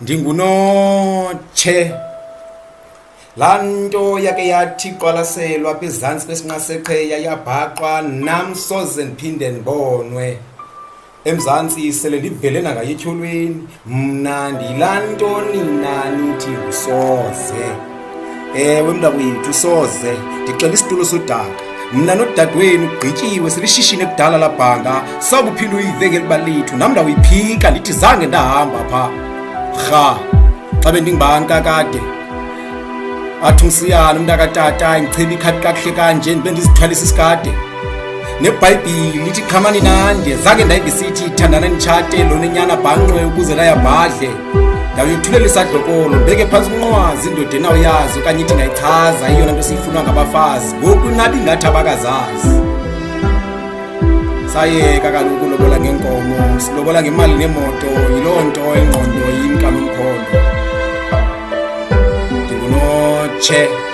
Ndingunotshe laa nto yake yathi qwalaselwa apha ezantsi kwesinqaseqheya yabhaqwa nam soze ndiphinde ndibonwe emzantsi sele ndivele nangayo etyholweni. Mna ndiyilaa nto nina nithi ngusoze. Ewe mntakwethu soze, ndicela isitulo sodaka. Mna nodadewenu ugqityiwe selishishini ekudala labhanga, sawubuphinde uyive ngeliba lethu. Nam ndawuyiphika ndithi zange ndahamba phaa rha xa bendingubani kakade athi uMsiyane umntakatata indicheba ikhadi kakuhle kanje ndibe ndizithwalisa isikade. Nebhayibhile lithi khamani nande, zange ndayivisithi thandana nitshate lo nenyana bhanqwe ukuze layabhadle. Ndawuyothulela isadlokolo ndibeke phantsi umnqwazi indoda enawuyazi okanye ithi ngayichaza iyona nto siyifunwa ngabafazi, ngoku nabi ngathi abakazazi. Sayeka kaloku ulobola ngenkomo, silobola ngemali nemoto, yiloo nto ingqondo yimka nomkhondo. Ndingunotshe.